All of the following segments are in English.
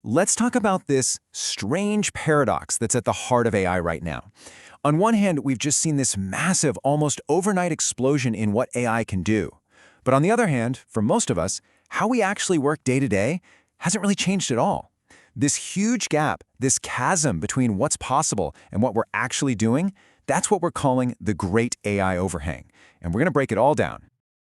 Let's talk about this strange paradox that's at the heart of AI right now. On one hand, we've just seen this massive, almost overnight explosion in what AI can do. But on the other hand, for most of us, how we actually work day to day hasn't really changed at all. This huge gap, this chasm between what's possible and what we're actually doing, that's what we're calling the Great AI Overhang. And we're going to break it all down.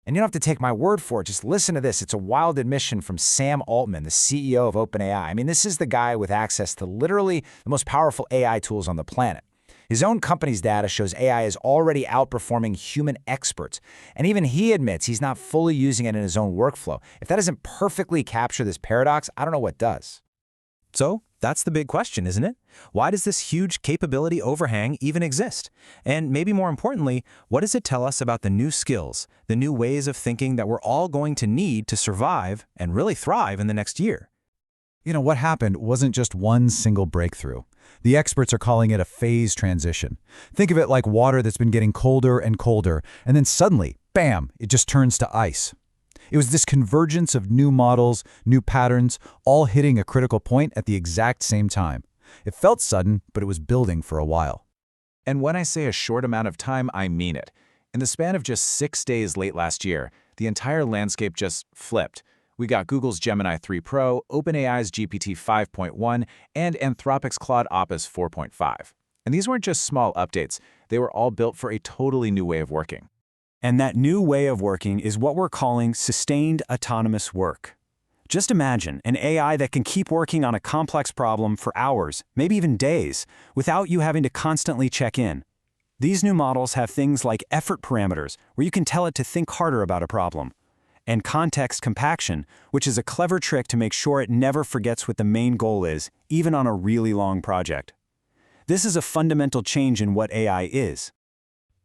And you don't have to take my word for it. Just listen to this. It's a wild admission from Sam Altman, the CEO of OpenAI. I mean, this is the guy with access to literally the most powerful AI tools on the planet. His own company's data shows AI is already outperforming human experts. And even he admits he's not fully using it in his own workflow. If that doesn't perfectly capture this paradox, I don't know what does. So, that's the big question, isn't it? Why does this huge capability overhang even exist? And maybe more importantly, what does it tell us about the new skills, the new ways of thinking that we're all going to need to survive and really thrive in the next year? You know, what happened wasn't just one single breakthrough. The experts are calling it a phase transition. Think of it like water that's been getting colder and colder, and then suddenly, bam, it just turns to ice. It was this convergence of new models, new patterns, all hitting a critical point at the exact same time. It felt sudden, but it was building for a while. And when I say a short amount of time, I mean it. In the span of just 6 days late last year, the entire landscape just flipped. We got Google's Gemini 3 Pro, OpenAI's GPT 5.1, and Anthropic's Claude Opus 4.5. And these weren't just small updates. They were all built for a totally new way of working. And that new way of working is what we're calling sustained autonomous work. Just imagine an AI that can keep working on a complex problem for hours, maybe even days, without you having to constantly check in. These new models have things like effort parameters, where you can tell it to think harder about a problem, and context compaction, which is a clever trick to make sure it never forgets what the main goal is, even on a really long project. This is a fundamental change in what AI is.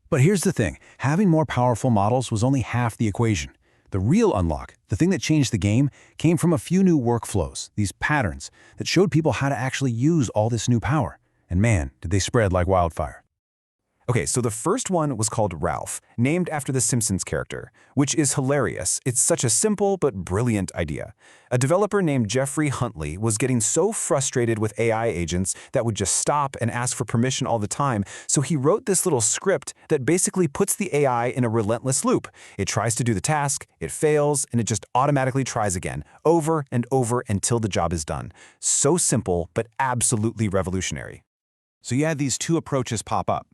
But here's the thing, having more powerful models was only half the equation. The real unlock, the thing that changed the game, came from a few new workflows, these patterns, that showed people how to actually use all this new power. And man, did they spread like wildfire. Okay, so the first one was called Ralph, named after the Simpsons character, which is hilarious. It's such a simple but brilliant idea. A developer named Jeffrey Huntley was getting so frustrated with AI agents that would just stop and ask for permission all the time, so he wrote this little script that basically puts the AI in a relentless loop. It tries to do the task, it fails, and it just automatically tries again, over and over until the job is done. So simple, but absolutely revolutionary. So you had these two approaches pop up.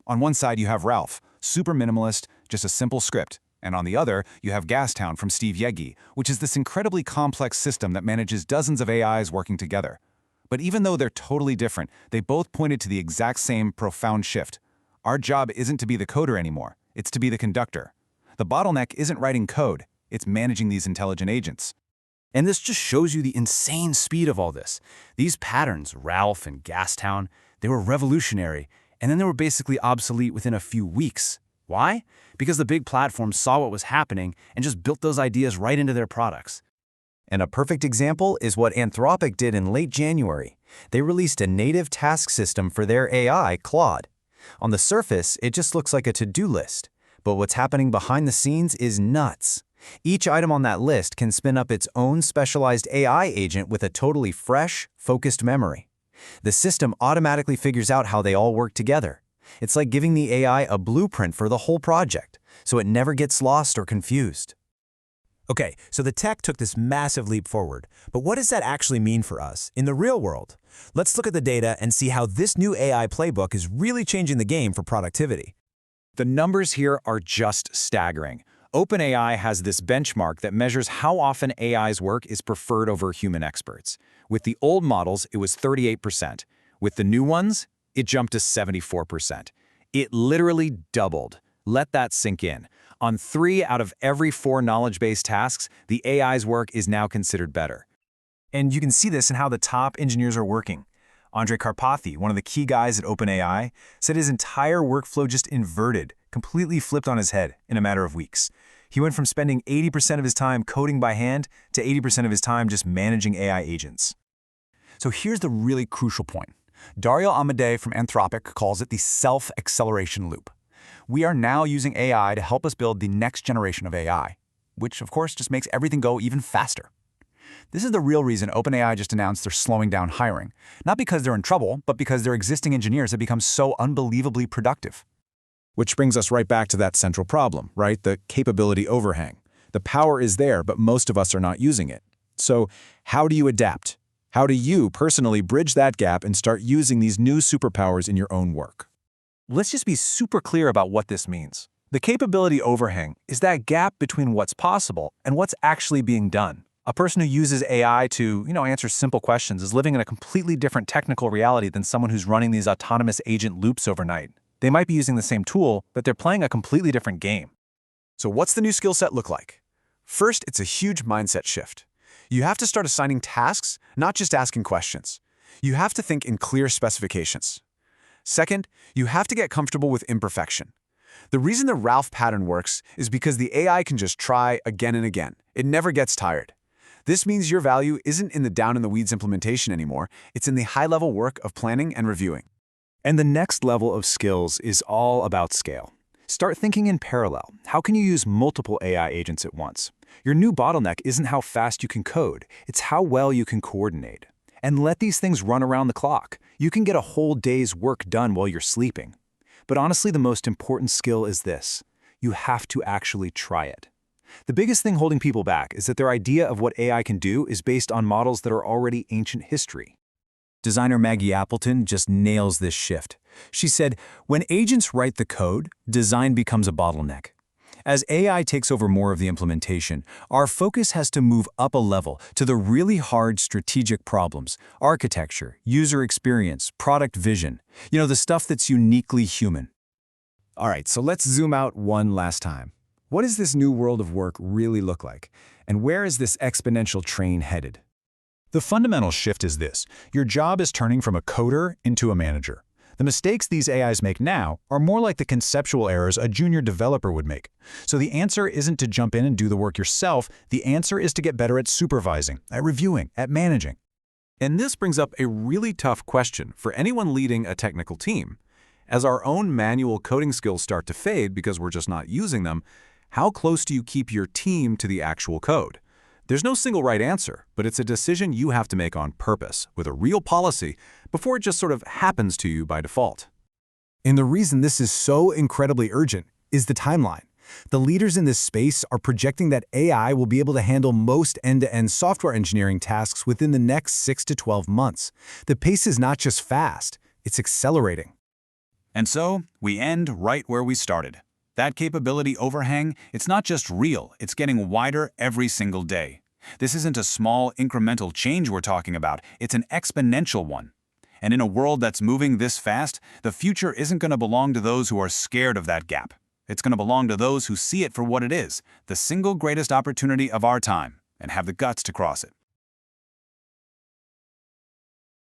On one side, you have Ralph, super minimalist, just a simple script. And on the other, you have Gastown from Steve Yegge, which is this incredibly complex system that manages dozens of AIs working together. But even though they're totally different, they both pointed to the exact same profound shift. Our job isn't to be the coder anymore, it's to be the conductor. The bottleneck isn't writing code, it's managing these intelligent agents. And this just shows you the insane speed of all this. These patterns, Ralph and Gastown, they were revolutionary, and then they were basically obsolete within a few weeks. Why? Because the big platforms saw what was happening and just built those ideas right into their products. And a perfect example is what Anthropic did in late January. They released a native task system for their AI, Claude. On the surface, it just looks like a to-do list. But what's happening behind the scenes is nuts. Each item on that list can spin up its own specialized AI agent with a totally fresh, focused memory. The system automatically figures out how they all work together. It's like giving the AI a blueprint for the whole project, so it never gets lost or confused. Okay, so the tech took this massive leap forward, but what does that actually mean for us in the real world? Let's look at the data and see how this new AI playbook is really changing the game for productivity. The numbers here are just staggering. OpenAI has this benchmark that measures how often AI's work is preferred over human experts. With the old models, it was 38%. With the new ones, it jumped to 74%. It literally doubled. Let that sink in. On 3 out of every 4 knowledge-based tasks, the AI's work is now considered better. And you can see this in how the top engineers are working. Andrej Karpathy, one of the key guys at OpenAI, said his entire workflow just inverted, completely flipped on his head in a matter of weeks. He went from spending 80% of his time coding by hand to 80% of his time just managing AI agents. So here's the really crucial point. Dario Amodei from Anthropic calls it the self-acceleration loop. We are now using AI to help us build the next generation of AI, which of course just makes everything go even faster. This is the real reason OpenAI just announced they're slowing down hiring. Not because they're in trouble, but because their existing engineers have become so unbelievably productive. Which brings us right back to that central problem, right? The capability overhang. The power is there, but most of us are not using it. So how do you adapt? How do you personally bridge that gap and start using these new superpowers in your own work? Let's just be super clear about what this means. The capability overhang is that gap between what's possible and what's actually being done. A person who uses AI to, answer simple questions is living in a completely different technical reality than someone who's running these autonomous agent loops overnight. They might be using the same tool, but they're playing a completely different game. So what's the new skill set look like? First, it's a huge mindset shift. You have to start assigning tasks, not just asking questions. You have to think in clear specifications. Second, you have to get comfortable with imperfection. The reason the Ralph pattern works is because the AI can just try again and again. It never gets tired. This means your value isn't in the down-in-the-weeds implementation anymore. It's in the high-level work of planning and reviewing. And the next level of skills is all about scale. Start thinking in parallel. How can you use multiple AI agents at once? Your new bottleneck isn't how fast you can code, it's how well you can coordinate. And let these things run around the clock. You can get a whole day's work done while you're sleeping. But honestly, the most important skill is this. You have to actually try it. The biggest thing holding people back is that their idea of what AI can do is based on models that are already ancient history. Designer Maggie Appleton just nails this shift. She said, when agents write the code, design becomes a bottleneck. As AI takes over more of the implementation, our focus has to move up a level to the really hard strategic problems: architecture, user experience, product vision. The stuff that's uniquely human. All right, so let's zoom out one last time. What does this new world of work really look like? And where is this exponential train headed? The fundamental shift is this. Your job is turning from a coder into a manager. The mistakes these AIs make now are more like the conceptual errors a junior developer would make. So the answer isn't to jump in and do the work yourself. The answer is to get better at supervising, at reviewing, at managing. And this brings up a really tough question for anyone leading a technical team. As our own manual coding skills start to fade because we're just not using them, how close do you keep your team to the actual code? There's no single right answer, but it's a decision you have to make on purpose, with a real policy, before it just sort of happens to you by default. And the reason this is so incredibly urgent is the timeline. The leaders in this space are projecting that AI will be able to handle most end-to-end software engineering tasks within the next 6 to 12 months. The pace is not just fast, it's accelerating. And so, we end right where we started. That capability overhang, it's not just real, it's getting wider every single day. This isn't a small, incremental change we're talking about, it's an exponential one. And in a world that's moving this fast, the future isn't going to belong to those who are scared of that gap. It's going to belong to those who see it for what it is, the single greatest opportunity of our time, and have the guts to cross it.